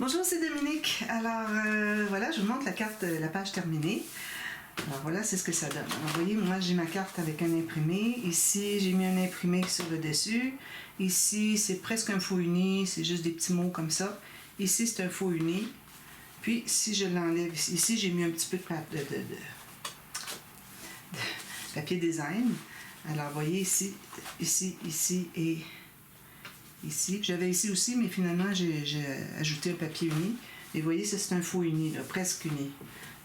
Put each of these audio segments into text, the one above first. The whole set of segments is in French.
Bonjour, c'est Dominique. Alors, voilà, je vous montre la carte, la page terminée. Alors voilà, c'est ce que ça donne. Alors, vous voyez, moi, j'ai ma carte avec un imprimé. Ici, j'ai mis un imprimé sur le dessus. Ici, c'est presque un faux uni, c'est juste des petits mots comme ça. Ici, c'est un faux uni. Puis, si je l'enlève ici, j'ai mis un petit peu de papier design. Alors, vous voyez ici, ici et ici. J'avais ici aussi, mais finalement, j'ai ajouté un papier uni. Et vous voyez, ça, c'est un faux uni, là, presque uni.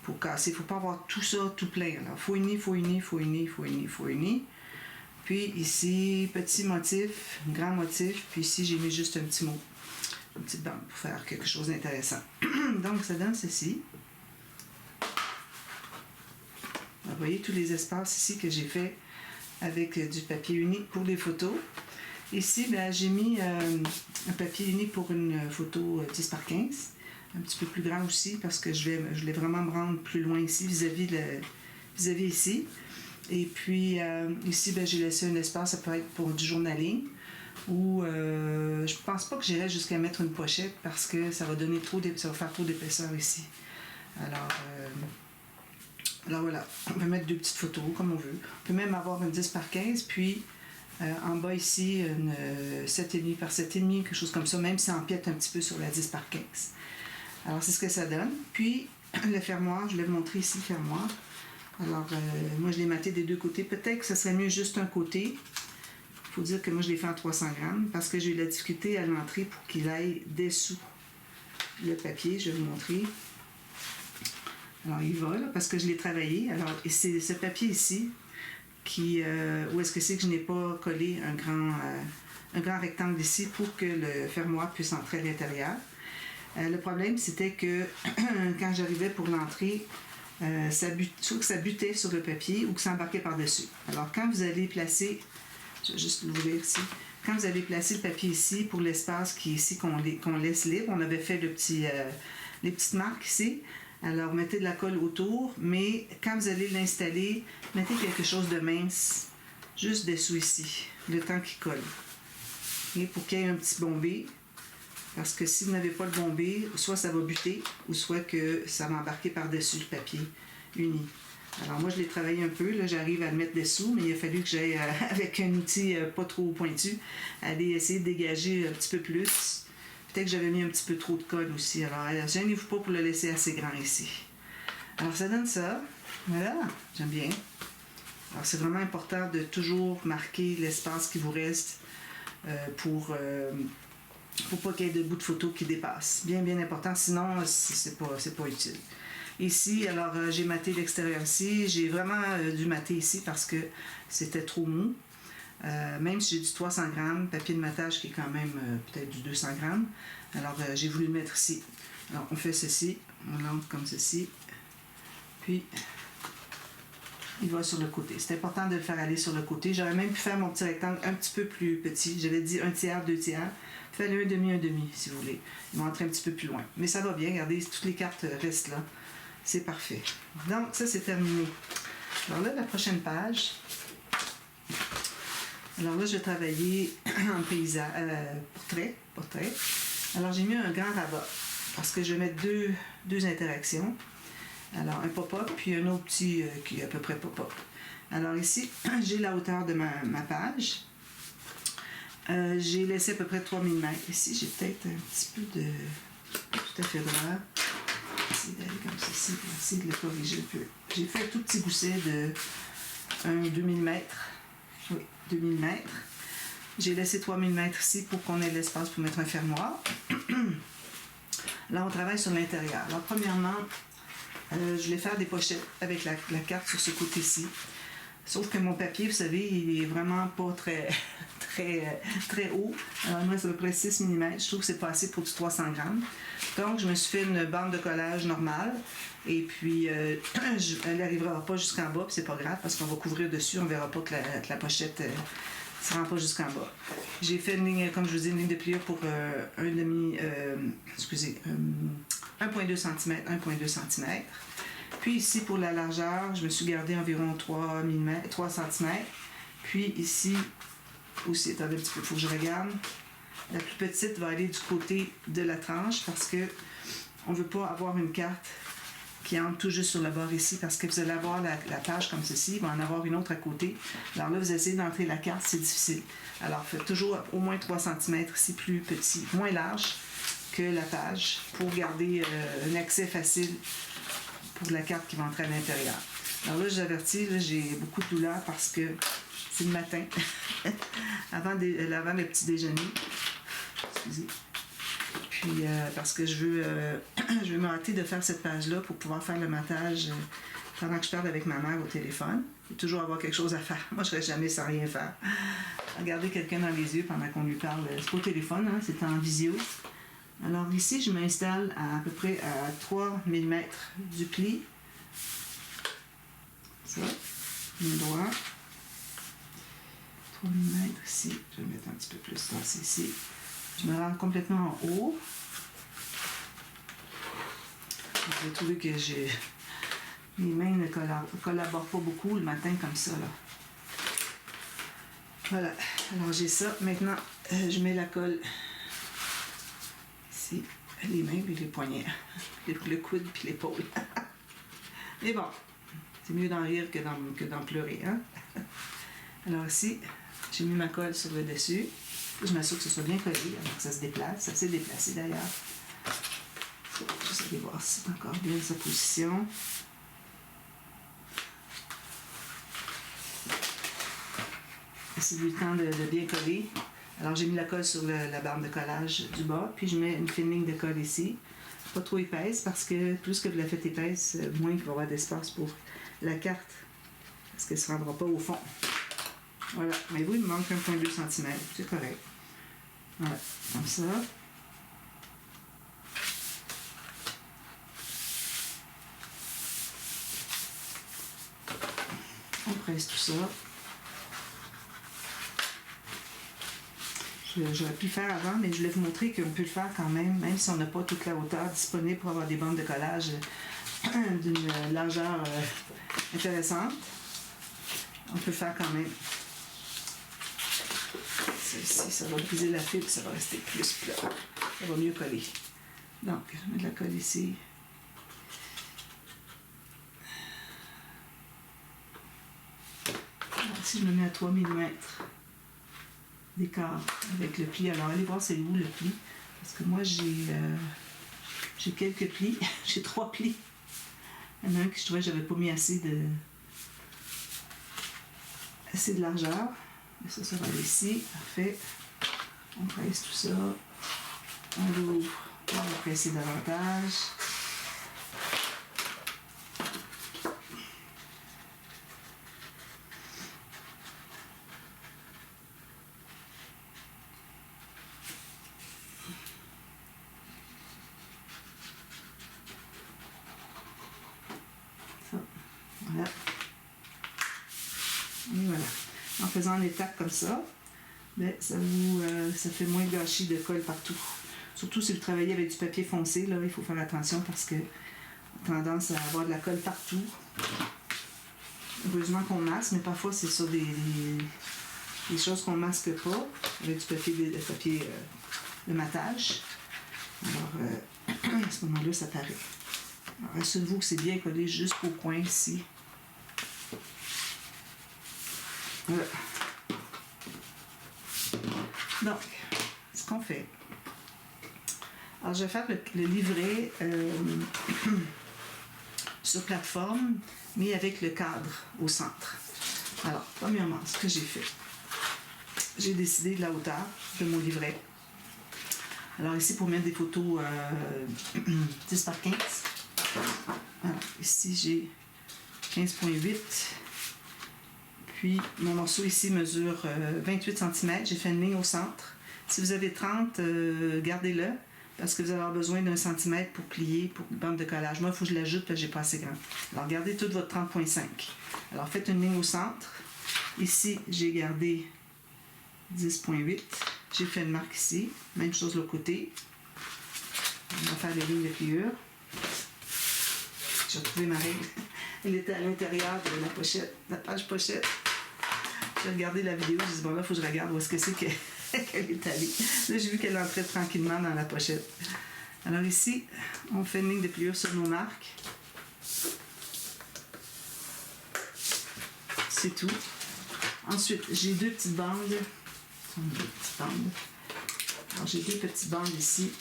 Pour casser, il ne faut pas avoir tout ça, tout plein. Là. Faux uni, faux uni, faux uni, faux uni, faux uni. Puis ici, petit motif, grand motif. Puis ici, j'ai mis juste un petit mot, une petite bande pour faire quelque chose d'intéressant. Donc, ça donne ceci. Vous voyez tous les espaces ici que j'ai fait avec du papier unique pour les photos. Ici, ben, j'ai mis un papier unique pour une photo 10 par 15. Un petit peu plus grand aussi parce que je voulais vraiment me rendre plus loin ici vis-à-vis ici. Et puis ici, ben, j'ai laissé un espace, ça peut être pour du journaling. Ou je pense pas que j'irai jusqu'à mettre une pochette parce que ça va donner ça va faire trop d'épaisseur ici. Alors voilà, on peut mettre deux petites photos comme on veut. On peut même avoir une 10 par 15, puis en bas ici, une 7,5 par 7,5, quelque chose comme ça, même si ça empiète un petit peu sur la 10 par 15. Alors, c'est ce que ça donne. Puis, le fermoir, je l'ai montré ici, le fermoir. Alors, moi, je l'ai maté des deux côtés. Peut-être que ça serait mieux juste un côté. Il faut dire que moi, je l'ai fait en 300 grammes parce que j'ai eu la difficulté à l'entrée pour qu'il aille dessous le papier. Je vais vous montrer. Alors, il va, là, parce que je l'ai travaillé. Alors, c'est ce papier ici où est-ce que c'est que je n'ai pas collé un grand rectangle ici pour que le fermoir puisse entrer à l'intérieur. Le problème, c'était que quand j'arrivais pour l'entrée, soit que ça butait sur le papier ou que ça embarquait par-dessus. Alors, quand vous allez placer, je vais juste l'ouvrir ici, quand vous allez placer le papier ici pour l'espace qui est ici qu'on laisse libre, on avait fait les petites marques ici. Alors, mettez de la colle autour, mais quand vous allez l'installer, mettez quelque chose de mince, juste dessous ici, le temps qu'il colle. Et pour qu'il y ait un petit bombé, parce que si vous n'avez pas le bombé, soit ça va buter, ou soit que ça va embarquer par-dessus le papier uni. Alors moi, je l'ai travaillé un peu, là, j'arrive à le mettre dessous, mais il a fallu que j'aille, avec un outil pas trop pointu, aller essayer de dégager un petit peu plus. Peut-être que j'avais mis un petit peu trop de colle aussi. Alors, gênez-vous pas pour le laisser assez grand ici. Alors, ça donne ça. Voilà, j'aime bien. Alors, c'est vraiment important de toujours marquer l'espace qui vous reste pour pas qu'il y ait de bouts de photo qui dépassent. Bien, bien important. Sinon, c'est pas utile. Ici, alors, j'ai maté l'extérieur ici. J'ai vraiment dû mater ici parce que c'était trop mou. Même si j'ai du 300 grammes, papier de matage qui est quand même peut-être du 200 grammes. Alors, j'ai voulu le mettre ici. Alors, on fait ceci, on l'entre comme ceci, puis il va sur le côté. C'est important de le faire aller sur le côté. J'aurais même pu faire mon petit rectangle un petit peu plus petit. J'avais dit 1 tiers, 2 tiers. Faites-le 1 demi, si vous voulez. Il va entrer un petit peu plus loin. Mais ça va bien, regardez, toutes les cartes restent là. C'est parfait. Donc, ça, c'est terminé. Alors là, la prochaine page... Alors là, je vais travailler en paysage, portrait. Alors, j'ai mis un grand rabat parce que je vais mettre deux interactions. Alors, un pop-up puis un autre petit qui est à peu près pop-up. Alors ici, j'ai la hauteur de ma page. J'ai laissé à peu près 3 mm. Ici, j'ai peut-être un petit peu de tout à fait droit. Essayer d'aller comme ceci, essayer de le corriger un peu. J'ai fait un tout petit gousset de 2 mm. Oui, 2 mm. J'ai laissé 3 mm ici pour qu'on ait l'espace pour mettre un fermoir. Là, on travaille sur l'intérieur. Alors, premièrement, je vais faire des pochettes avec la carte sur ce côté-ci. Sauf que mon papier, vous savez, il est vraiment pas très haut. Alors, moi, c'est à peu près 6 mm. Je trouve que c'est pas assez pour du 300 grammes. Donc, je me suis fait une bande de collage normale. Et puis, elle n'arrivera pas jusqu'en bas, puis c'est pas grave, parce qu'on va couvrir dessus, on verra pas que la pochette ne se rend pas jusqu'en bas. J'ai fait une ligne, comme je vous dis, une ligne de pliure pour 1,2 cm, 1,2 cm. Puis ici, pour la largeur, je me suis gardé environ 3 cm. Puis ici, aussi, attendez un petit peu, il faut que je regarde. La plus petite va aller du côté de la tranche parce que on ne veut pas avoir une carte qui entre tout juste sur le bord ici parce que vous allez avoir la page comme ceci, il va en avoir une autre à côté. Alors là, vous essayez d'entrer la carte, c'est difficile. Alors faites toujours au moins 3 cm ici, plus petit, moins large que la page pour garder un accès facile pour la carte qui va entrer à l'intérieur. Alors là, je vous avertis, j'ai beaucoup de douleur parce que c'est le matin, avant le petit déjeuner. Excusez. Puis parce que je veux me hâter de faire cette page-là pour pouvoir faire le matage pendant que je parle avec ma mère au téléphone. Il faut toujours avoir quelque chose à faire. Moi, je ne serais jamais sans rien faire. Regarder quelqu'un dans les yeux pendant qu'on lui parle. C'est pas au téléphone, hein, c'est en visio. Alors ici, je m'installe à peu près à 3 mm du pli. Ça, mon doigt. 3 mm ici. Je vais mettre un petit peu plus tassé ici. Je me rends complètement en haut. J'ai trouvé que mes mains ne collaborent pas beaucoup le matin comme ça. Là. Voilà. Alors j'ai ça. Maintenant, je mets la colle ici. Les mains et les poignets. Le coude puis l'épaule. Mais bon, c'est mieux d'en rire que d'en pleurer. Hein? Alors ici, j'ai mis ma colle sur le dessus. Je m'assure que ce soit bien collé, alors que ça se déplace. Ça s'est déplacé d'ailleurs. Juste aller voir si c'est encore bien sa position. C'est du temps de bien coller. Alors j'ai mis la colle sur la barre de collage du bas, puis je mets une fine ligne de colle ici. Pas trop épaisse parce que plus que vous la faites épaisse, moins il va y avoir d'espace pour la carte. Parce qu'elle ne se rendra pas au fond. Voilà. Mais vous, il me manque 1,2 cm. C'est correct. Voilà. Comme ça. On presse tout ça. J'aurais pu le faire avant, mais je voulais vous montrer qu'on peut le faire quand même si on n'a pas toute la hauteur disponible pour avoir des bandes de collage d'une largeur intéressante. On peut le faire quand même. Celle-ci, ça va briser la fibre, ça va rester plus plat. Ça va mieux coller. Donc, je mets de la colle ici. Alors, si je me mets à 3 mm d'écart avec le pli, alors allez voir c'est où le pli. Parce que moi, j'ai quelques plis. J'ai 3 plis. Il y en a un que je trouvais que j'avais pas mis assez de largeur. Et ça va aller ici. Parfait. On presse tout ça. On l'ouvre. On va presser davantage. Ça. Voilà. Et voilà. En faisant une étape comme ça, bien, ça fait moins de gâchis de colle partout. Surtout si vous travaillez avec du papier foncé, là, il faut faire attention parce que on a tendance à avoir de la colle partout. Heureusement qu'on masque, mais parfois c'est sur des choses qu'on masque pas, avec du papier de matage. Alors, à ce moment-là, ça paraît. Alors, assurez-vous que c'est bien collé jusqu'au coin ici. Voilà. Donc, ce qu'on fait. Alors, je vais faire le livret sur plateforme, mais avec le cadre au centre. Alors, premièrement, ce que j'ai fait, j'ai décidé de la hauteur de mon livret. Alors, ici, pour mettre des photos 10 par 15. Alors, ici, j'ai 15,8. Puis, mon morceau ici mesure 28 cm. J'ai fait une ligne au centre. Si vous avez 30, gardez-le, parce que vous allez avoir besoin d'un centimètre pour plier, pour une bande de collage. Moi, il faut que je l'ajoute, parce que je n'ai pas assez grand. Alors, gardez tout votre 30,5. Alors, faites une ligne au centre. Ici, j'ai gardé 10,8. J'ai fait une marque ici. Même chose de l'autre côté. On va faire les lignes de pliure. J'ai retrouvé ma règle. Elle était à l'intérieur de la pochette, la page pochette. J'ai regardé la vidéo, j'ai dit bon là, il faut que je regarde où est-ce que c'est que qu'elle est allée. Là, j'ai vu qu'elle entrait tranquillement dans la pochette. Alors ici, on fait une ligne de pliure sur nos marques. C'est tout. Ensuite, j'ai deux petites bandes. Alors, j'ai deux petites bandes ici.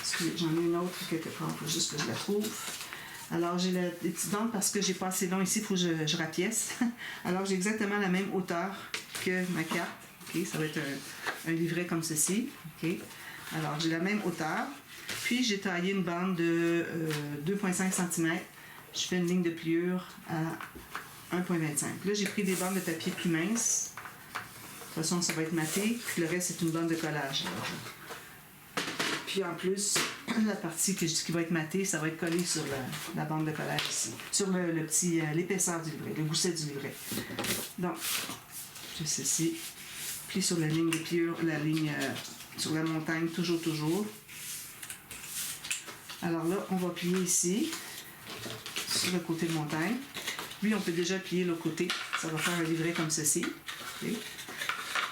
Excusez, j'en ai une autre quelque part, il faut juste que je la trouve. Alors, j'ai les petites bandes parce que j'ai pas assez long ici, il faut que je rapièce. Alors, j'ai exactement la même hauteur que ma carte. Okay, ça va être un livret comme ceci. Okay. Alors, j'ai la même hauteur. Puis, j'ai taillé une bande de 2,5 cm. Je fais une ligne de pliure à 1,25. Là, j'ai pris des bandes de papier plus minces. De toute façon, ça va être maté. Puis le reste, c'est une bande de collage. Puis en plus, la partie qui va être matée, ça va être collé sur la bande de collage ici. Sur l'épaisseur du livret, le gousset du livret. Donc, j'ai ceci. Plie sur la ligne de pliure, la ligne sur la montagne, toujours. Alors là, on va plier ici, sur le côté de montagne. Lui, on peut déjà plier l'autre côté. Ça va faire un livret comme ceci. Okay.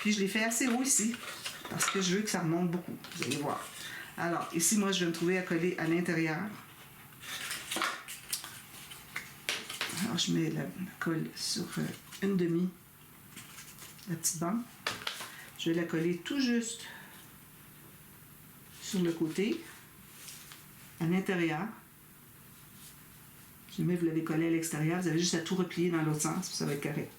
Puis je l'ai fait assez haut ici, parce que je veux que ça remonte beaucoup. Vous allez voir. Alors, ici, moi, je vais me trouver à coller à l'intérieur. Alors, je mets la colle sur une demi, la petite bande. Je vais la coller tout juste sur le côté, à l'intérieur. Si jamais vous l'avez collé à l'extérieur, vous avez juste à tout replier dans l'autre sens, puis ça va être correct.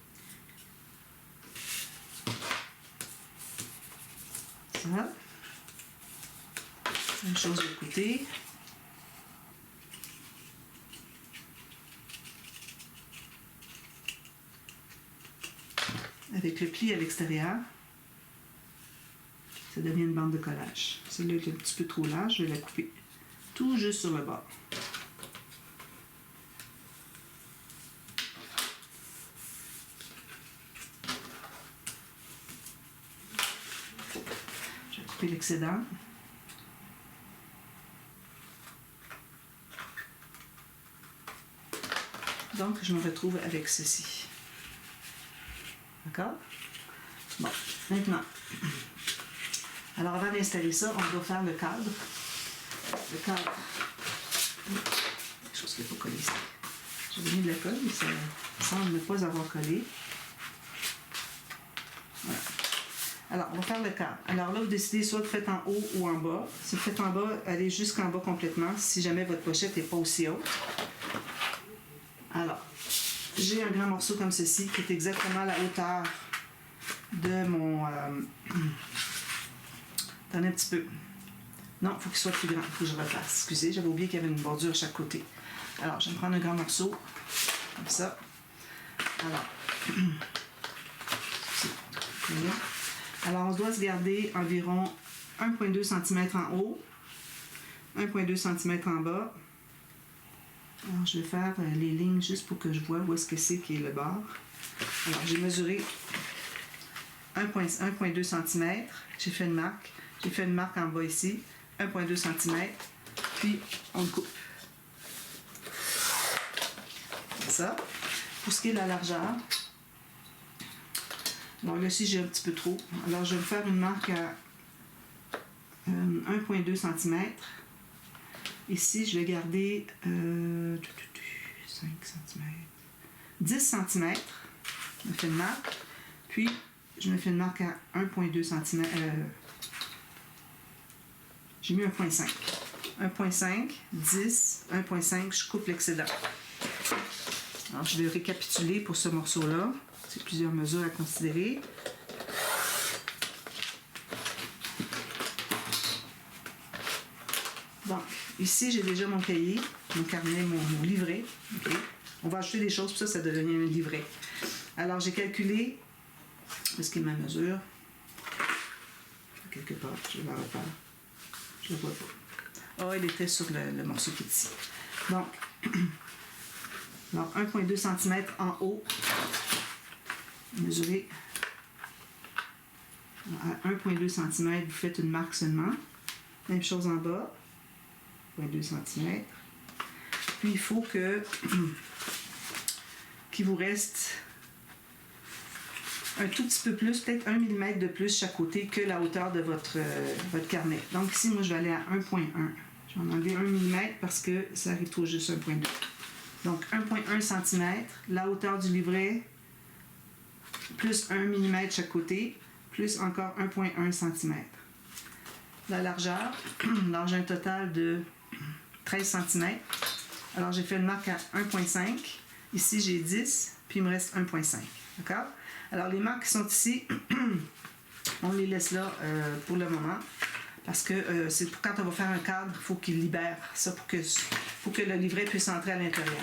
Ça. Même chose de l'autre côté. Avec le pli à l'extérieur, ça devient une bande de collage. Celle-là est un petit peu trop large, je vais la couper tout juste sur le bord. Je vais couper l'excédent. Donc, je me retrouve avec ceci. D'accord? Bon, maintenant, alors avant d'installer ça, on doit faire le cadre. Le cadre. Quelque chose qu'il faut coller ici. J'avais mis de la colle, mais ça semble ne pas avoir collé. Voilà. Alors, on va faire le cadre. Alors là, vous décidez soit de faire en haut ou en bas. Si vous faites en bas, allez jusqu'en bas complètement, si jamais votre pochette n'est pas aussi haute. Alors, j'ai un grand morceau comme ceci qui est exactement à la hauteur de mon... Attendez un petit peu. Non, il faut qu'il soit plus grand. Il faut que je refasse. Excusez, j'avais oublié qu'il y avait une bordure à chaque côté. Alors, je vais me prendre un grand morceau. Comme ça. Alors, on doit se garder environ 1,2 cm en haut, 1,2 cm en bas. Alors, je vais faire les lignes juste pour que je vois où est-ce que c'est qui est le bord. Alors, j'ai mesuré 1,2 cm. J'ai fait une marque. J'ai fait une marque en bas ici. 1,2 cm. Puis, on le coupe. Comme ça. Pour ce qui est de la largeur, bon, là, ici, j'ai un petit peu trop. Alors, je vais me faire une marque à 1,2 cm. Ici, je vais garder 5 cm, 10 cm. Je me fais une marque. Puis, je me fais une marque à 1,2 cm. J'ai mis 1,5. 1,5, 10, 1,5, je coupe l'excédent. Alors, je vais récapituler pour ce morceau-là. C'est plusieurs mesures à considérer. Donc, ici, j'ai déjà mon cahier, mon carnet, mon livret. Okay. On va ajouter des choses, puis ça devient un livret. Alors, j'ai calculé, parce qu'il y a ma mesure, quelque part, je vais la refaire. Je ne la vois pas. Oh, elle était sur le morceau qui est ici. Donc, alors 1,2 cm en haut, mesuré à 1,2 cm, vous faites une marque seulement. Même chose en bas, 1,2 cm. Puis il faut qu'il vous reste un tout petit peu plus, peut-être 1 mm de plus chaque côté que la hauteur de votre carnet. Donc ici, moi, je vais aller à 1,1. Je vais en enlever 1 mm parce que ça arrive tout juste 1,2. Donc 1,1 cm, la hauteur du livret, plus 1 mm chaque côté, plus encore 1,1 cm. La largeur totale de 13 cm. Alors j'ai fait une marque à 1,5. Ici j'ai 10, puis il me reste 1,5. D'accord? Alors les marques qui sont ici, on les laisse là pour le moment. Parce que c'est quand on va faire un cadre, il faut qu'il libère ça pour que le livret puisse entrer à l'intérieur.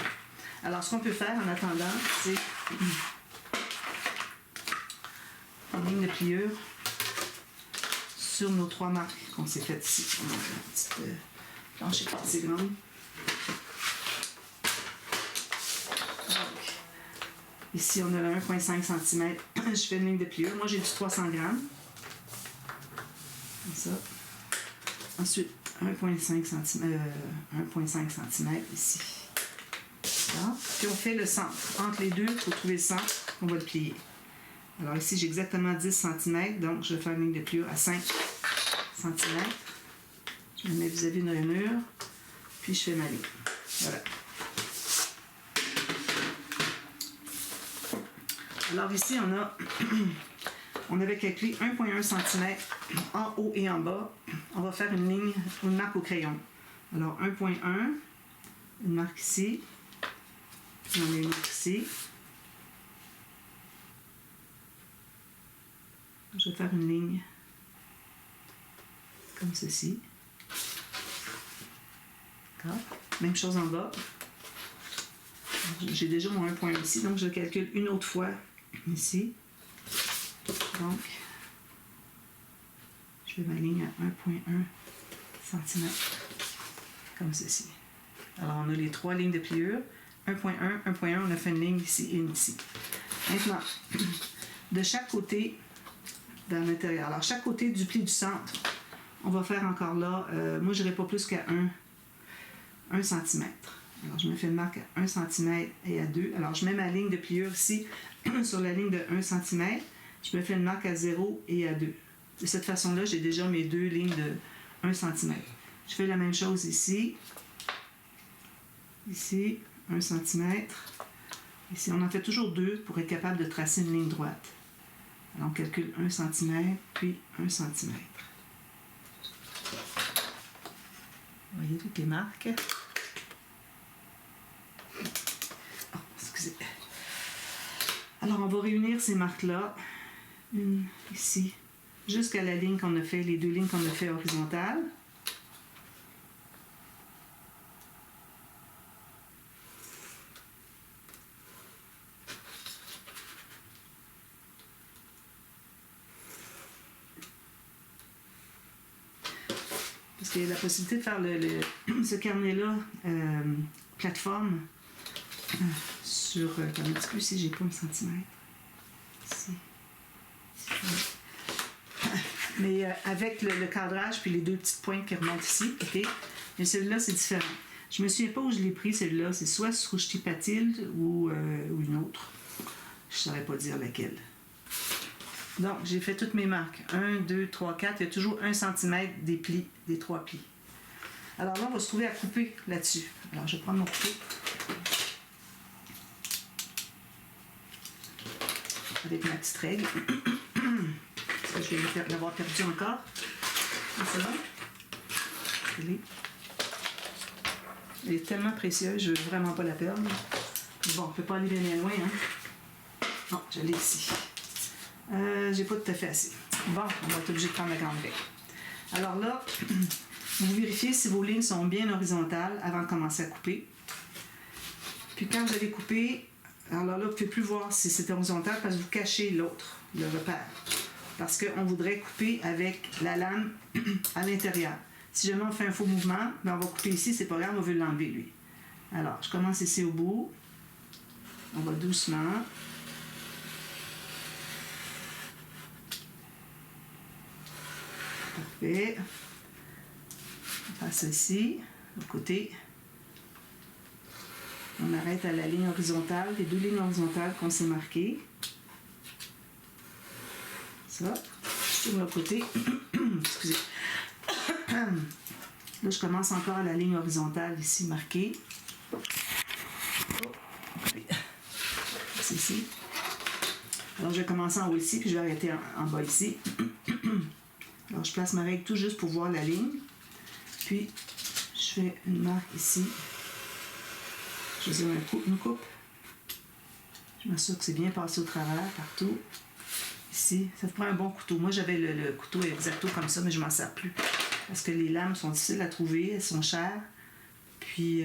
Alors, ce qu'on peut faire en attendant, c'est une ligne de pliure sur nos 3 marques qu'on s'est faites ici. On a une petite planche assez grande. Donc, ici, on a le 1,5 cm. Je fais une ligne de pliure. Moi, j'ai du 300 grammes. Comme ça. Ensuite, 1,5 cm ici. Là. Puis on fait le centre. Entre les deux, il faut trouver le centre, on va le plier. Alors ici, j'ai exactement 10 cm, donc je vais faire une ligne de pliure à 5 cm. Je me mets vis-à-vis de le mur, puis je fais ma ligne. Voilà. Alors ici, on avait calculé 1,1 cm en haut et en bas. On va faire une ligne, une marque au crayon. Alors 1,1, une marque ici. Puis on a une marque ici. Je vais faire une ligne comme ceci. D'accord. Même chose en bas. J'ai déjà mon 1,1 ici, donc je calcule une autre fois ici. Donc, je fais ma ligne à 1,1 cm, comme ceci. Alors, on a les 3 lignes de pliure. 1,1, 1,1, on a fait une ligne ici et une ici. Maintenant, de chaque côté, dans l'intérieur. Alors, chaque côté du pli du centre, on va faire encore là, moi, je n'irai pas plus qu'à 1 cm. Alors, je me fais une marque à 1 cm et à 2. Alors, je mets ma ligne de pliure ici, sur la ligne de 1 cm. Je me fais une marque à 0 et à 2. De cette façon-là, j'ai déjà mes 2 lignes de 1 cm. Je fais la même chose ici. Ici, 1 cm. Ici, on en fait toujours 2 pour être capable de tracer une ligne droite. Alors, on calcule 1 cm, puis 1 cm. Vous voyez toutes les marques. Oh, excusez. Alors, on va réunir ces marques-là. Une ici, jusqu'à la ligne qu'on a fait, les 2 lignes qu'on a fait horizontales. Parce qu'il y a la possibilité de faire ce carnet-là plateforme sur, un petit peu ici, j'ai pas un centimètre. Ici. Mais avec le cadrage puis les 2 petites pointes qui remontent ici, ok? Mais celui-là, c'est différent. Je me souviens pas où je l'ai pris, celui-là. C'est soit sur Patil ou une autre. Je saurais pas dire laquelle. Donc, j'ai fait toutes mes marques. 1, 2, 3, 4. Il y a toujours 1 cm des plis, des 3 plis. Alors là, on va se trouver à couper là-dessus. Alors, je vais prendre mon couteau. Avec ma petite règle. Je vais l'avoir perdu encore. C'est ça. Elle est tellement précieuse, je ne veux vraiment pas la perdre. Bon, on ne peut pas aller bien loin. Hein? Non, je l'ai ici. J'ai pas tout à fait assez. Bon, on va être obligé de prendre la grande règle. Alors là, vous vérifiez si vos lignes sont bien horizontales avant de commencer à couper. Puis quand vous allez couper, alors là, vous ne pouvez plus voir si c'est horizontal parce que vous cachez l'autre, le repère. Parce qu'on voudrait couper avec la lame à l'intérieur. Si jamais on fait un faux mouvement, ben on va couper ici, c'est pas grave, on veut l'enlever lui. Alors, je commence ici au bout. On va doucement. Parfait. On passe ici, au côté. On arrête à la ligne horizontale, les 2 lignes horizontales qu'on s'est marquées. Ça, sur le côté. Excusez. Là, je commence encore à la ligne horizontale ici marquée. C'est ici. Alors, je vais commencer en haut ici, puis je vais arrêter en bas ici. Alors, je place ma règle tout juste pour voir la ligne. Puis, je fais une marque ici. Je faisais une coupe. Je m'assure que c'est bien passé au travers, partout. Ici, ça te prend un bon couteau. Moi, j'avais le couteau exacto comme ça, mais je m'en sers plus. Parce que les lames sont difficiles à trouver, elles sont chères. Puis,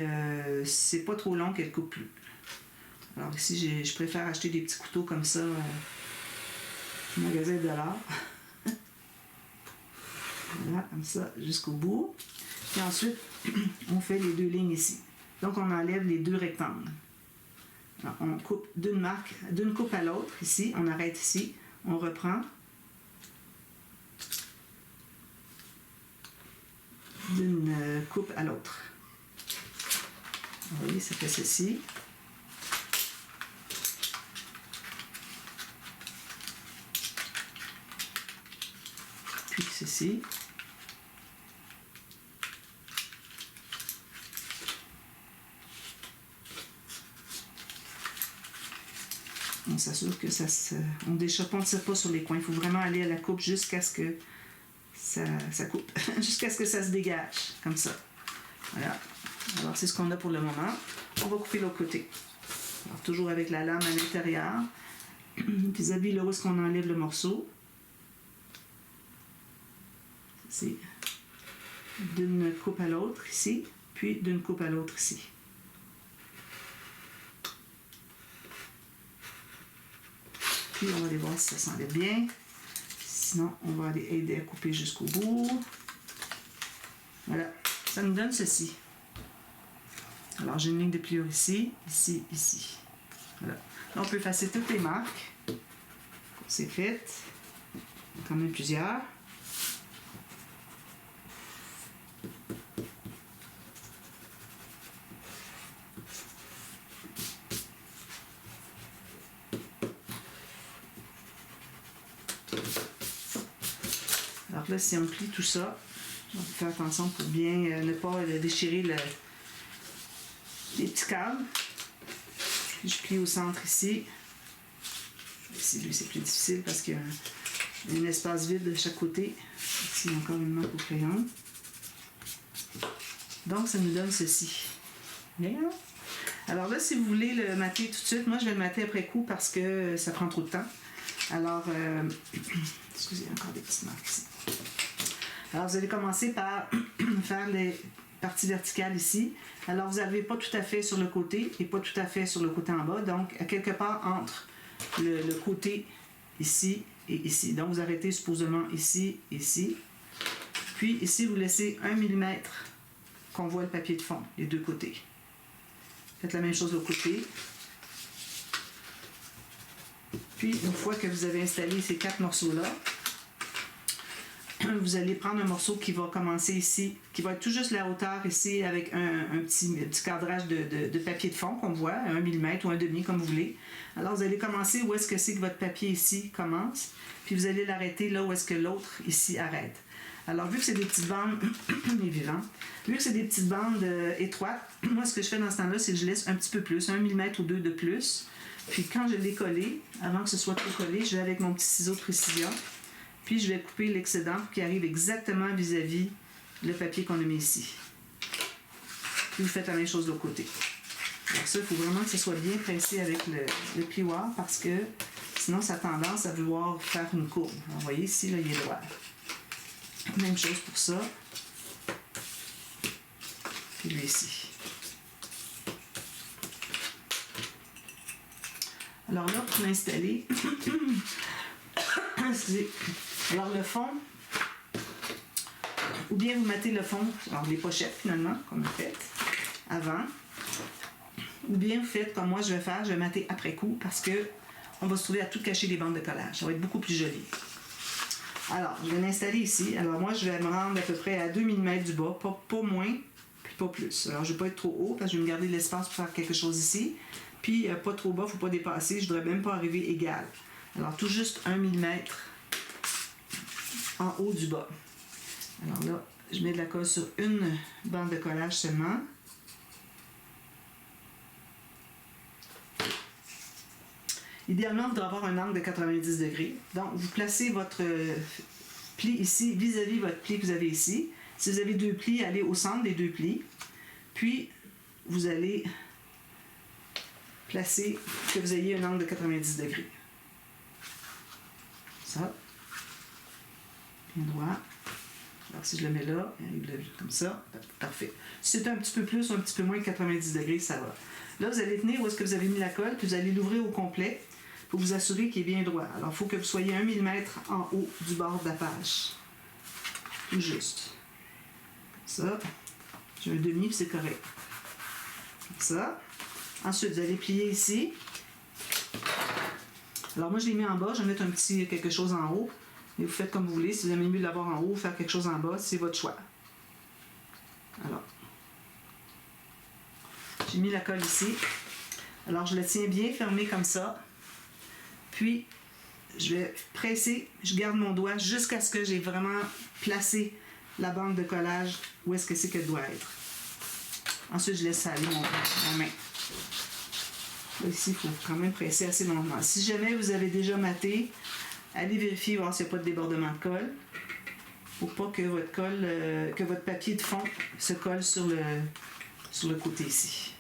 c'est pas trop long qu'elles coupent plus. Alors ici, je préfère acheter des petits couteaux comme ça au magasin de l'art. Voilà, comme ça, jusqu'au bout. Puis ensuite, on fait les deux lignes ici. Donc, on enlève les deux rectangles. Alors, on coupe d'une coupe à l'autre, ici. On arrête ici. On reprend. D'une coupe à l'autre. Vous voyez, ça fait ceci. Puis ceci. On s'assure que on ne tire pas sur les coins. Il faut vraiment aller à la coupe jusqu'à ce que ça coupe. Jusqu'à ce que ça se dégage. Comme ça. Voilà. Alors, c'est ce qu'on a pour le moment. On va couper l'autre côté. Alors, toujours avec la lame à l'intérieur. Vis-à-vis là où est-ce qu'on enlève le morceau. C'est d'une coupe à l'autre ici. Puis d'une coupe à l'autre ici. Puis on va aller voir si ça s'enlève bien. Sinon, on va aller aider à couper jusqu'au bout. Voilà. Ça nous donne ceci. Alors, j'ai une ligne de pliure ici, ici, ici. Voilà. Là, on peut effacer toutes les marques. C'est fait. Il y en a quand même plusieurs. Alors là, si on plie tout ça, on fait attention pour bien ne pas déchirer les petits câbles. Puis je plie au centre ici. Ici, lui, c'est plus difficile parce qu'il y a un espace vide de chaque côté. Ici, il y a encore une marque au crayon. Donc, ça nous donne ceci. Bien. Alors là, si vous voulez le mater tout de suite, moi, je vais le mater après coup parce que ça prend trop de temps. Alors, excusez, encore des petites marques ici. Alors, vous allez commencer par faire les parties verticales ici. Alors, vous n'arrivez pas tout à fait sur le côté et pas tout à fait sur le côté en bas. Donc, à quelque part entre le côté ici et ici. Donc, vous arrêtez supposément ici, ici. Puis, ici, vous laissez 1 mm qu'on voit le papier de fond, les deux côtés. Faites la même chose de l'autre côté. Puis, une fois que vous avez installé ces 4 morceaux-là, vous allez prendre un morceau qui va commencer ici, qui va être tout juste la hauteur ici avec un petit cadrage de papier de fond qu'on voit, 1 mm ou 1,5 comme vous voulez. Alors, vous allez commencer où est-ce que c'est que votre papier ici commence, puis vous allez l'arrêter là où est-ce que l'autre ici arrête. Alors, vu que c'est des petites bandes, les vivants, vu que c'est des petites bandes étroites, moi, ce que je fais dans ce temps-là, c'est que je laisse un petit peu plus, 1 mm ou 2 de plus. Puis quand je l'ai collé, avant que ce soit trop collé, je vais avec mon petit ciseau de précision, puis je vais couper l'excédent pour qu'il arrive exactement vis-à-vis le papier qu'on a mis ici. Puis vous faites la même chose de l'autre côté. Alors ça, il faut vraiment que ce soit bien pressé avec le plioir parce que sinon, ça a tendance à vouloir faire une courbe. Alors, vous voyez, ici, là, il est droit. Même chose pour ça. Puis lui ici. Alors là, pour l'installer, excusez. Alors le fond, ou bien vous mettez le fond, alors les pochettes finalement, comme vous faites, avant, ou bien vous faites comme moi je vais faire, je vais mater après coup parce que on va se trouver à tout cacher les bandes de collage. Ça va être beaucoup plus joli. Alors, je vais l'installer ici. Alors moi, je vais me rendre à peu près à 2 mm du bas, pas moins, puis pas plus. Alors, je ne vais pas être trop haut parce que je vais me garder de l'espace pour faire quelque chose ici. Puis, pas trop bas, il ne faut pas dépasser. Je ne devrais même pas arriver égal. Alors, tout juste 1 mm en haut du bas. Alors là, je mets de la colle sur une bande de collage seulement. Idéalement, vous devez avoir un angle de 90 degrés. Donc, vous placez votre pli ici vis-à-vis votre pli que vous avez ici. Si vous avez deux plis, allez au centre des deux plis. Puis, vous allez placer que vous ayez un angle de 90 degrés. Ça. Bien droit. Alors, si je le mets là, comme ça, parfait. Si c'est un petit peu plus ou un petit peu moins que 90 degrés, ça va. Là, vous allez tenir où est-ce que vous avez mis la colle, puis vous allez l'ouvrir au complet pour vous assurer qu'il est bien droit. Alors, il faut que vous soyez 1 mm en haut du bord de la page. Tout juste. Comme ça. J'ai un demi, puis c'est correct. Comme ça. Ensuite, vous allez plier ici. Alors, moi, je l'ai mis en bas. Je vais mettre un petit quelque chose en haut. Et vous faites comme vous voulez. Si vous aimez mieux l'avoir en haut, faire quelque chose en bas, c'est votre choix. Alors, j'ai mis la colle ici. Alors, je le tiens bien fermé comme ça. Puis, je vais presser. Je garde mon doigt jusqu'à ce que j'ai vraiment placé la bande de collage où est-ce que c'est qu'elle doit être. Ensuite, je laisse aller ma main. Là, ici, il faut quand même presser assez longtemps. Si jamais vous avez déjà maté, allez vérifier, voir s'il n'y a pas de débordement de colle. Pour pas que votre colle, que votre papier de fond se colle sur le côté ici.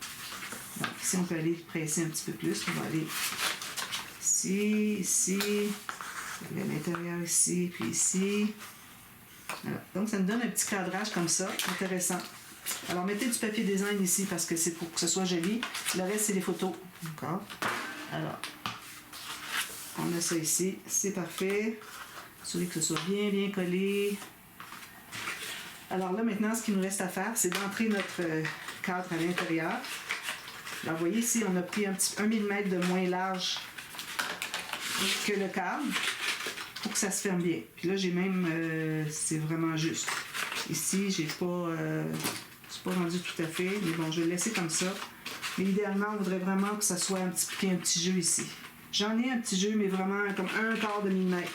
Donc, ici, on peut aller presser un petit peu plus. On va aller ici, ici, à l'intérieur ici, puis ici. Voilà. Donc, ça nous donne un petit cadrage comme ça, intéressant. Alors, mettez du papier design ici parce que c'est pour que ce soit joli. Le reste, c'est les photos. D'accord? Alors, on a ça ici. C'est parfait. Assurez que ce soit bien, bien collé. Alors là, maintenant, ce qu'il nous reste à faire, c'est d'entrer notre cadre à l'intérieur. Alors, vous voyez ici, on a pris 1 mm de moins large que le cadre pour que ça se ferme bien. Puis là, j'ai même, c'est vraiment juste. Ici, j'ai pas, c'est pas rendu tout à fait, mais bon, je vais le laisser comme ça. Mais idéalement, on voudrait vraiment que ça soit un petit jeu ici. J'en ai un petit jeu, mais vraiment comme 1/4 de millimètre.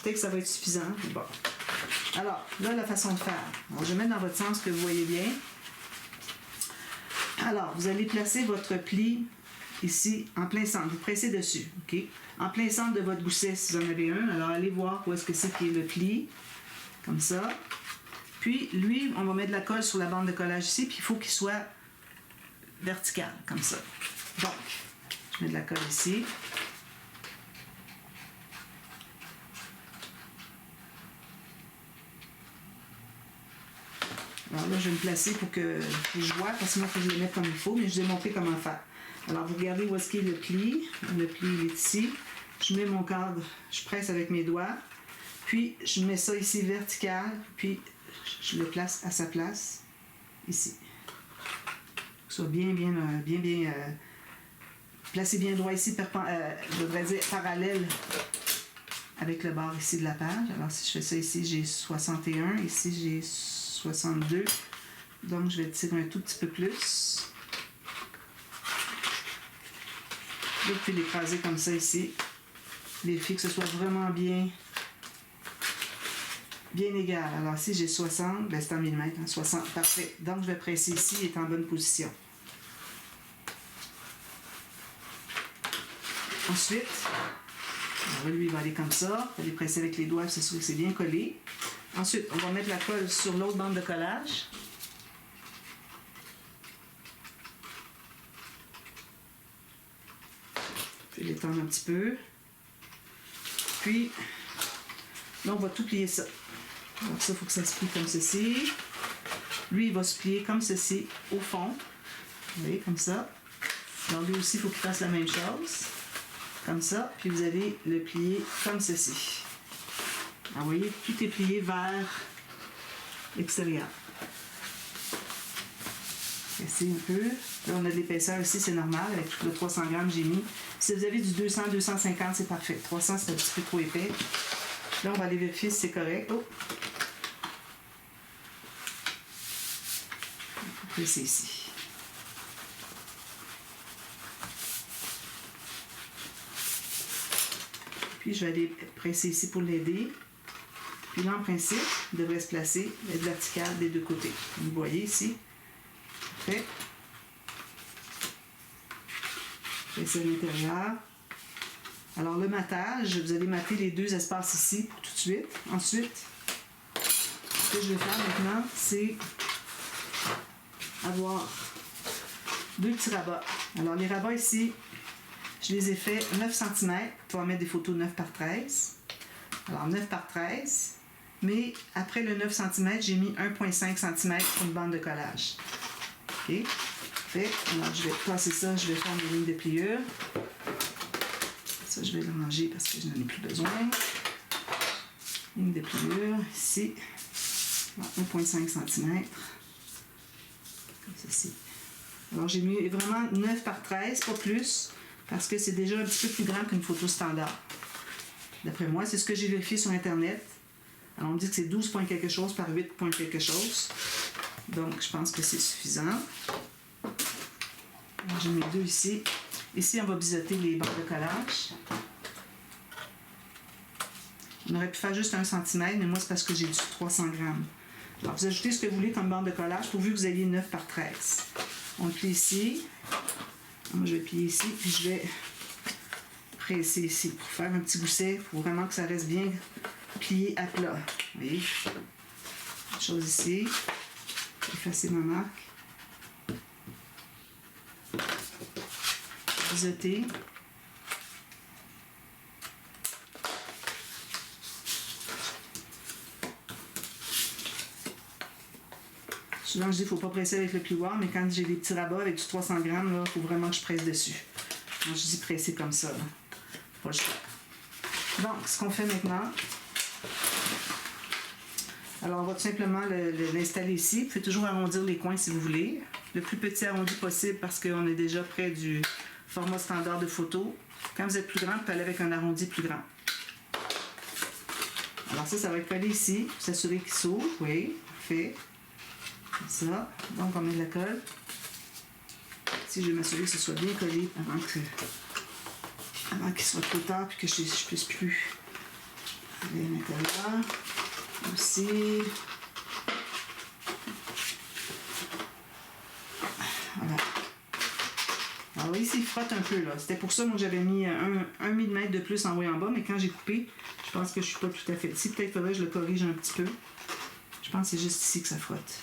Peut-être que ça va être suffisant, mais bon. Alors, là, la façon de faire. Alors, je vais mettre dans votre sens que vous voyez bien. Alors, vous allez placer votre pli ici, en plein centre. Vous pressez dessus, OK? En plein centre de votre gousset, si vous en avez un. Alors, allez voir où est-ce que c'est qui est le pli. Comme ça. Puis, lui, on va mettre de la colle sur la bande de collage ici, puis il faut qu'il soit vertical, comme ça. Donc, je mets de la colle ici. Alors là, je vais me placer pour que je vois, parce que sinon, il faut que je le mette comme il faut, mais je vais montrer comment faire. Alors, vous regardez où est-ce qu'il est le pli. Le pli, il est ici. Je mets mon cadre, je presse avec mes doigts. Puis, je mets ça ici vertical, puis je le place à sa place, ici. Que ce soit bien placé bien droit ici, je devrais dire parallèle avec le bord ici de la page. Alors, si je fais ça ici, j'ai 61. Ici, j'ai 62. Donc, je vais tirer un tout petit peu plus. Là, vous pouvez l'écraser comme ça ici. Vérifiez que ce soit vraiment bien égal. Alors, si j'ai 60, ben c'est en millimètres. 60, parfait. Donc, je vais presser ici, il est en bonne position. Ensuite, alors là, lui, il va aller comme ça. Vous allez presser avec les doigts, c'est sûr que c'est bien collé. Ensuite, on va mettre la colle sur l'autre bande de collage. Je vais l'étendre un petit peu. Puis, là, on va tout plier ça. Donc ça, il faut que ça se plie comme ceci. Lui, il va se plier comme ceci au fond. Vous voyez, comme ça. Alors lui aussi, il faut qu'il fasse la même chose. Comme ça. Puis vous allez le plier comme ceci. Alors, vous voyez, tout est plié vers l'extérieur. Ici un peu. Là, on a de l'épaisseur ici, c'est normal. Avec tout le 300 grammes, j'ai mis. Si vous avez du 200, 250, c'est parfait. 300, c'est un petit peu trop épais. Là, on va aller vérifier si c'est correct. Oh! C'est ici. Puis, je vais aller presser ici pour l'aider. Puis, Puis là, en principe, il devrait se placer, être vertical des deux côtés. Vous voyez ici. Parfait. C'est à l'intérieur. Alors, le matage, vous allez mater les deux espaces ici tout de suite. Ensuite, ce que je vais faire maintenant, c'est avoir deux petits rabats. Alors, les rabats ici, je les ai fait 9 cm. On va mettre des photos 9 par 13. Alors, 9 par 13. Mais après le 9 cm, j'ai mis 1,5 cm pour une bande de collage. OK? Parfait. Alors, je vais passer ça, je vais faire des lignes de pliure. Ça, je vais le ranger parce que je n'en ai plus besoin. Ligne de pliure, ici. 1,5 cm. Comme ceci. Alors, j'ai mis vraiment 9 par 13, pas plus, parce que c'est déjà un petit peu plus grand qu'une photo standard. D'après moi, c'est ce que j'ai vérifié sur Internet. Alors, on me dit que c'est 12 points quelque chose par 8 points quelque chose. Donc, je pense que c'est suffisant. Alors, j'ai mis deux ici. Ici, on va biseauter les bandes de collage. On aurait pu faire juste 1 cm, mais moi, c'est parce que j'ai du 300 grammes. Alors, vous ajoutez ce que vous voulez comme bande de collage, pourvu que vous ayez 9 par 13. On le plie ici. Moi, je vais plier ici, puis je vais presser ici pour faire un petit gousset. Il faut vraiment que ça reste bien plié à plat. Vous voyez? Une chose ici. Effacer ma marque. Biseauter. Souvent, je dis qu'il ne faut pas presser avec le plioir, mais quand j'ai des petits rabats avec du 300 grammes, il faut vraiment que je presse dessus. Donc, je dis presser comme ça. Là. Pas le choix. Donc, ce qu'on fait maintenant, alors on va tout simplement l'installer ici. Vous pouvez toujours arrondir les coins si vous voulez. Le plus petit arrondi possible parce qu'on est déjà près du format standard de photo. Quand vous êtes plus grand, vous pouvez aller avec un arrondi plus grand. Alors ça va être collé ici. Pour s'assurer qu'il s'ouvre. Oui, parfait. Comme ça. Donc on met de la colle. Ici, je vais m'assurer que ce soit bien collé avant qu'il soit trop tard et que je ne puisse plus aller à l'intérieur. Aussi. Voilà. Alors ici, il frotte un peu là. C'était pour ça que j'avais mis 1 mm de plus en haut et en bas, mais quand j'ai coupé, je pense que je ne suis pas tout à fait. Ici, peut-être faudrait que je le corrige un petit peu. Je pense que c'est juste ici que ça frotte.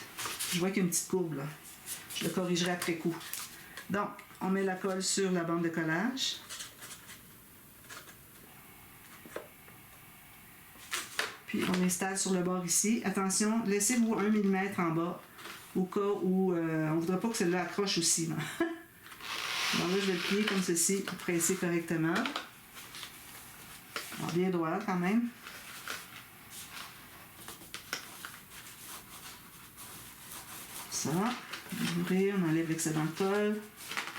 Je vois qu'il y a une petite courbe là. Je le corrigerai après coup. Donc, on met la colle sur la bande de collage. Puis on installe sur le bord ici. Attention, laissez-vous 1 mm en bas au cas où on ne voudrait pas que celle-là accroche aussi. Donc là, je vais le plier comme ceci pour presser correctement. Alors, bien droit quand même. Ça. On ouvre, on enlève l'excédent de colle.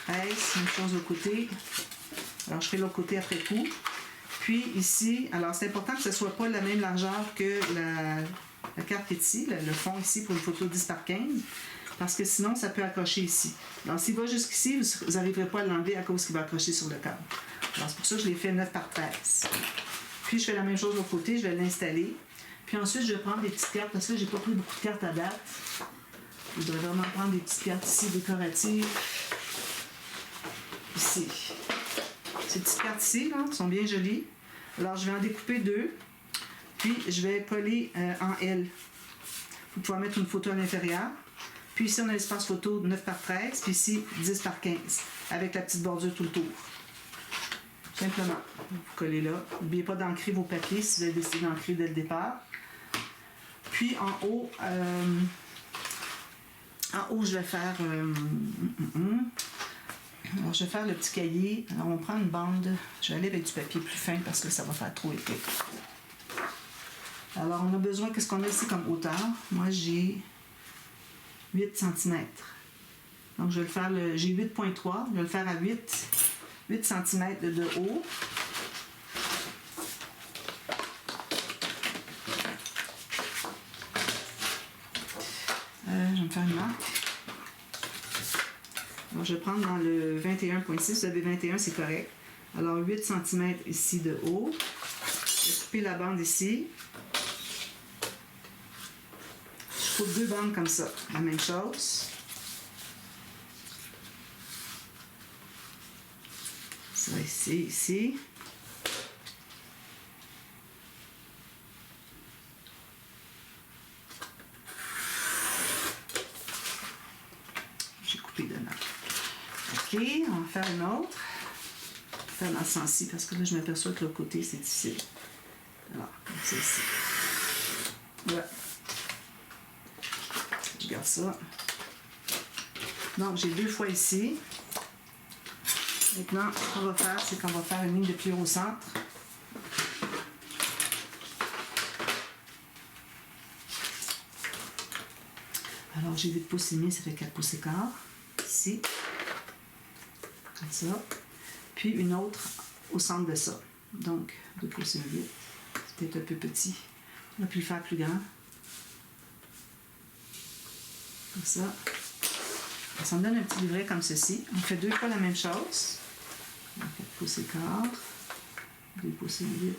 Presse, même chose de l'autre côté. Alors je ferai l'autre côté après coup. Puis ici, alors c'est important que ce ne soit pas la même largeur que la carte qui est ici, le fond ici pour une photo 10 par 15, parce que sinon ça peut accrocher ici. Alors s'il va jusqu'ici, vous n'arriverez pas à l'enlever à cause qu'il va accrocher sur le câble. Alors c'est pour ça que je l'ai fait 9 par 13. Puis je fais la même chose de l'autre côté, je vais l'installer. Puis ensuite je vais prendre des petites cartes, parce que là j'ai pas pris beaucoup de cartes à date. Je voudrais vraiment prendre des petites cartes ici décoratives. Ici. Ces petites cartes ici, là, sont bien jolies. Alors, je vais en découper deux. Puis, je vais coller en L. Vous pouvez mettre une photo à l'intérieur. Puis ici, on a l'espace photo 9 par 13. Puis ici, 10 par 15. Avec la petite bordure tout le tour. Simplement. Vous collez là. N'oubliez pas d'ancrer vos papiers si vous avez décidé d'ancrer dès le départ. Puis, en haut, je vais faire... Alors, je vais faire le petit cahier. Alors, on prend une bande. Je vais aller avec du papier plus fin parce que ça va faire trop épais. Alors, on a besoin, qu'est-ce qu'on a ici comme hauteur? Moi, j'ai 8 cm. Donc, je vais le faire, j'ai 8,3. Je vais le faire à 8 cm de haut. Je vais me faire une marque. Alors, je vais prendre dans le 21,6. Vous avez 21, c'est correct. Alors, 8 cm ici de haut. Je vais couper la bande ici. faut 2 bandes comme ça. La même chose. Ça ici, ici. J'ai coupé de là. OK, on va faire une autre. Faire dans ce sens-ci, parce que là, je m'aperçois que l'autre côté, c'est difficile. Alors, comme ça ici. Voilà. Je garde ça. Donc, j'ai 2 fois ici. Maintenant, ce qu'on va faire, c'est qu'on va faire une ligne de pliure au centre. Alors, j'ai 8 pouces et demi, ça fait 4 pouces et quart. Ici. Comme ça. Puis une autre au centre de ça. Donc, 2 pouces et 8. C'est peut-être un peu petit. On a pu le faire plus grand. Comme ça. Ça me donne un petit livret comme ceci. On fait 2 fois la même chose. 4 pouces et quart. 2 pouces et 8.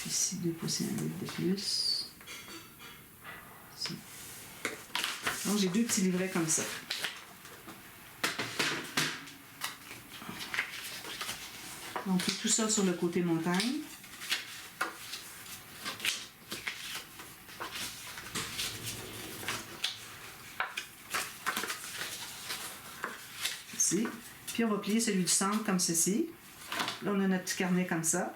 Puis ici, 2 pouces et 8 de plus. Ici. Donc, j'ai 2 petits livrets comme ça. On fait tout ça sur le côté montagne. Ici. Puis on va plier celui du centre comme ceci. Là, on a notre petit carnet comme ça.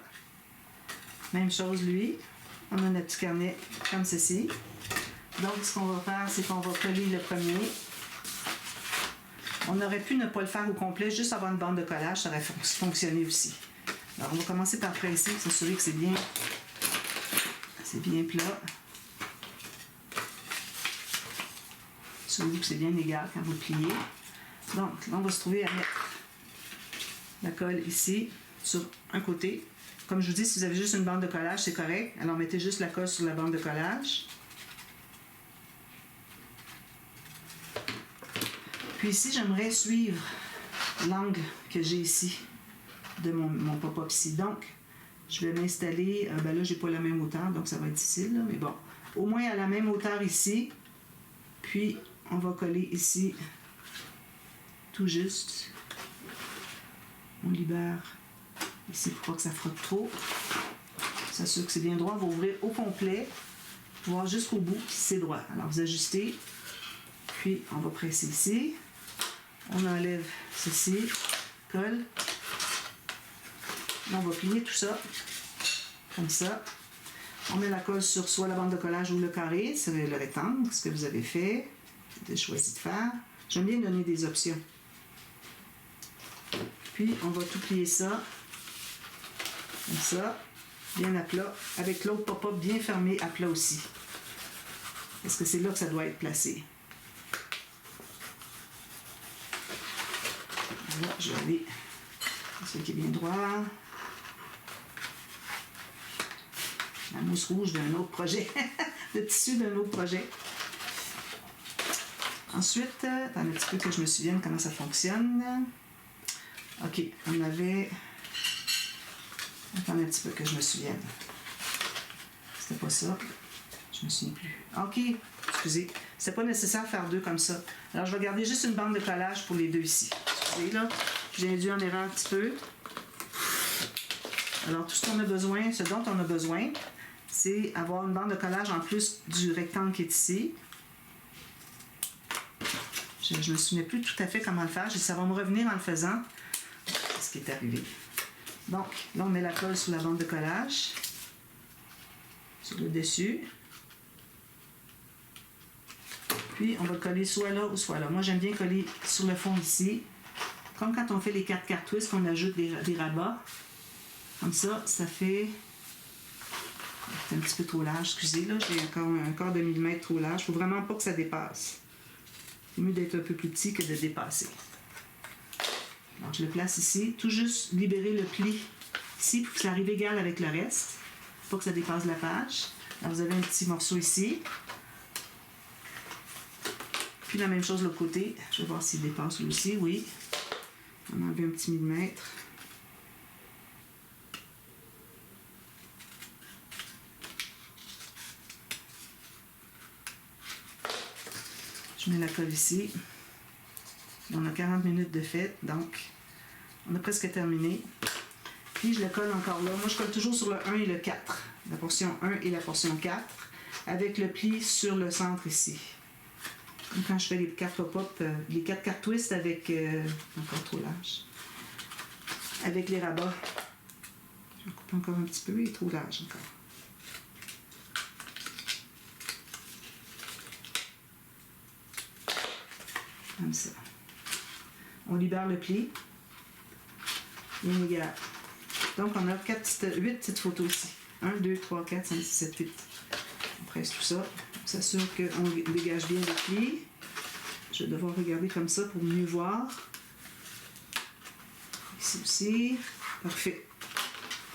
Même chose lui. On a notre petit carnet comme ceci. Donc, ce qu'on va faire, c'est qu'on va coller le premier. On aurait pu ne pas le faire au complet, juste avoir une bande de collage, ça aurait fonctionné aussi. Alors, on va commencer par presser, s'assurer que c'est bien plat. Assurez-vous que c'est bien égal quand vous le pliez. Donc, là, on va se trouver à mettre la colle ici, sur un côté. Comme je vous dis, si vous avez juste une bande de collage, c'est correct. Alors, mettez juste la colle sur la bande de collage. Puis ici, j'aimerais suivre l'angle que j'ai ici de mon pop-up ici. Donc, je vais m'installer, ben là, j'ai pas la même hauteur, donc ça va être difficile, là, mais bon. Au moins à la même hauteur ici. Puis, on va coller ici, tout juste. On libère ici pour pas que ça frotte trop. S'assure que c'est bien droit. On va ouvrir au complet, voir jusqu'au bout si c'est droit. Alors, vous ajustez. Puis, on va presser ici. On enlève ceci, colle. Là, on va plier tout ça, comme ça. On met la colle sur soit la bande de collage ou le carré, c'est le rectangle, ce que vous avez fait, vous avez choisi de faire. J'aime bien donner des options. Puis, on va tout plier ça, comme ça, bien à plat, avec l'autre pop-up bien fermé à plat aussi. Parce que c'est là que ça doit être placé. Là, je vais aller celui qui est bien droit. La mousse rouge d'un autre projet. Le tissu d'un autre projet. Ensuite, attendez un petit peu que je me souvienne comment ça fonctionne. OK, on avait... Attendez un petit peu que je me souvienne. C'était pas ça. Je me souviens plus. OK, excusez. C'est pas nécessaire de faire 2 comme ça. Alors, je vais garder juste une bande de collage pour les 2 ici. Vous voyez là, j'ai induit en erreur un petit peu. Alors, tout ce qu'on a besoin, ce dont on a besoin, c'est avoir une bande de collage en plus du rectangle qui est ici. Je ne me souviens plus tout à fait comment le faire. Ça va me revenir en le faisant. C'est ce qui est arrivé. Donc, là, on met la colle sur la bande de collage. Sur le dessus. Puis, on va le coller soit là ou soit là. Moi, j'aime bien coller sur le fond ici. Comme quand on fait les 4 quarts twists, qu'on ajoute des rabats. Comme ça, ça fait... C'est un petit peu trop large, excusez, là. J'ai encore un quart de millimètre trop large. Il ne faut vraiment pas que ça dépasse. C'est mieux d'être un peu plus petit que de dépasser. Donc, je le place ici. Tout juste libérer le pli ici pour que ça arrive égal avec le reste. Pas que ça dépasse la page. Alors, vous avez un petit morceau ici. Puis la même chose de l'autre côté. Je vais voir s'il dépasse lui aussi. Oui. On a enlevé un petit millimètre. Je mets la colle ici. On a 40 minutes de fête, donc on a presque terminé. Puis je le colle encore là. Moi, je colle toujours sur le 1 et le 4. La portion 1 et la portion 4. Avec le pli sur le centre ici. Quand je fais les 4 pop-up, les 4 cartes twist avec... encore trop large. Avec les rabats. Je coupe encore un petit peu, il est trop large encore. Comme ça. On libère le pli. Inégal. Donc, on a 8 petites photos ici. 1, 2, 3, 4, 5, 6, 7, 8. On presse tout ça. On s'assure qu'on dégage bien le pli. Je vais devoir regarder comme ça pour mieux voir. Ici aussi. Parfait.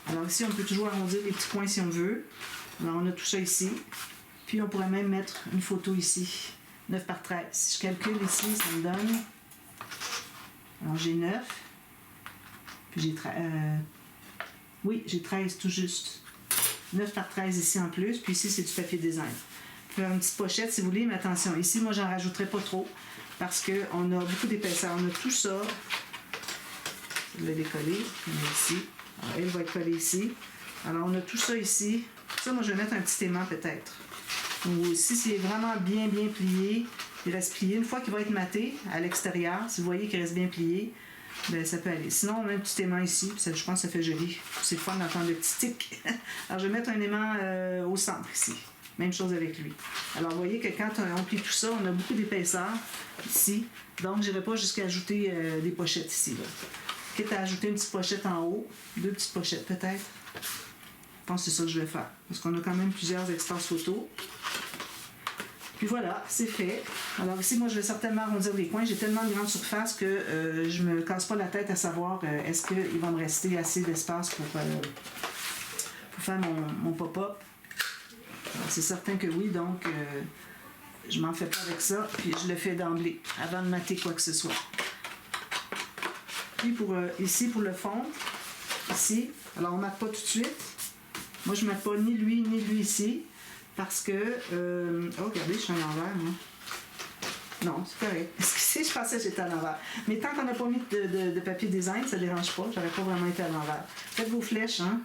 Alors ici, on peut toujours arrondir les petits points si on veut. Alors, on a tout ça ici. Puis, on pourrait même mettre une photo ici. 9 par 13. Si je calcule ici, ça me donne... Alors, j'ai 9. Puis, j'ai 13. Oui, j'ai 13 tout juste. 9 par 13 ici en plus. Puis ici, c'est du papier design. Vous pouvez faire une petite pochette si vous voulez, mais attention. Ici, moi, j'en rajouterai pas trop parce qu'on a beaucoup d'épaisseur. On a tout ça. Je vais décoller. On a ici. Alors, elle va être collée ici. Alors, on a tout ça ici. Ça, moi, je vais mettre un petit aimant peut-être. Ou si c'est vraiment bien plié, il reste plié. Une fois qu'il va être maté à l'extérieur, si vous voyez qu'il reste bien plié, ben, ça peut aller. Sinon, on met un petit aimant ici. Ça, je pense que ça fait joli. C'est le fun d'entendre le petit tic. Alors, je vais mettre un aimant au centre ici. Même chose avec lui. Alors, vous voyez que quand on plie tout ça, on a beaucoup d'épaisseur ici. Donc, je n'irai pas jusqu'à ajouter des pochettes ici. Là. Quitte à ajouter une petite pochette en haut. 2 petites pochettes peut-être. Je pense que c'est ça que je vais faire. Parce qu'on a quand même plusieurs espaces photos. Puis voilà, c'est fait. Alors ici, moi, je vais certainement arrondir les coins. J'ai tellement de grande surface que je me casse pas la tête à savoir est-ce qu'il va me rester assez d'espace pour faire mon pop-up. C'est certain que oui, donc je m'en fais pas avec ça. Puis je le fais d'emblée, avant de mater quoi que ce soit. Puis ici, pour le fond, ici, alors on ne mate pas tout de suite. Moi, je ne mate pas ni lui ici. Parce que... oh, regardez, je suis à l'envers, moi. Non, c'est correct. Excusez, je pensais que j'étais à l'envers. Mais tant qu'on n'a pas mis de papier design, ça ne dérange pas. J'aurais pas vraiment été à l'envers. Faites vos flèches, hein.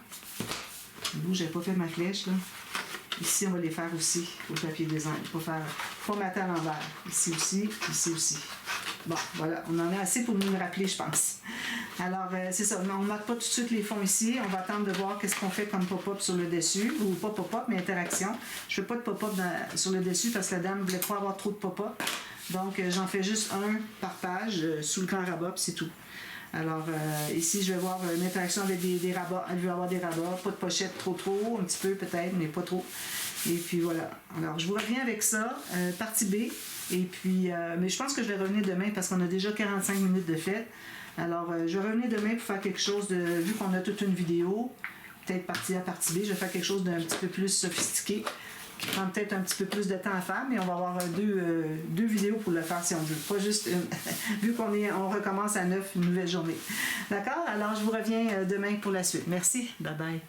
Vous, j'ai pas fait ma flèche, là. Ici, on va les faire aussi, au papier design. Il faut mater à l'envers. Ici aussi, ici aussi. Bon, voilà, on en a assez pour nous le rappeler, je pense. Alors, c'est ça. On ne mate pas tout de suite les fonds ici. On va attendre de voir qu'est-ce qu'on fait comme pop-up sur le dessus. Ou pas pop-up, mais interaction. Je ne fais pas de pop-up sur le dessus parce que la dame ne voulait pas avoir trop de pop-up. Donc, j'en fais juste un par page sous le grand rabat, puis c'est tout. Alors, ici, je vais voir une interaction avec des rabats. Elle veut avoir des rabats, pas de pochette trop, un petit peu peut-être, mais pas trop. Et puis voilà. Alors, je vous reviens avec ça, partie B. Et puis, mais je pense que je vais revenir demain parce qu'on a déjà 45 minutes de fête. Alors, je vais revenir demain pour faire quelque chose de... Vu qu'on a toute une vidéo, peut-être partie A, partie B, je vais faire quelque chose d'un petit peu plus sophistiqué, qui prend peut-être un petit peu plus de temps à faire, mais on va avoir deux vidéos pour le faire si on veut. Pas juste une. Vu on recommence à 9, une nouvelle journée. D'accord? Alors, je vous reviens demain pour la suite. Merci. Bye bye.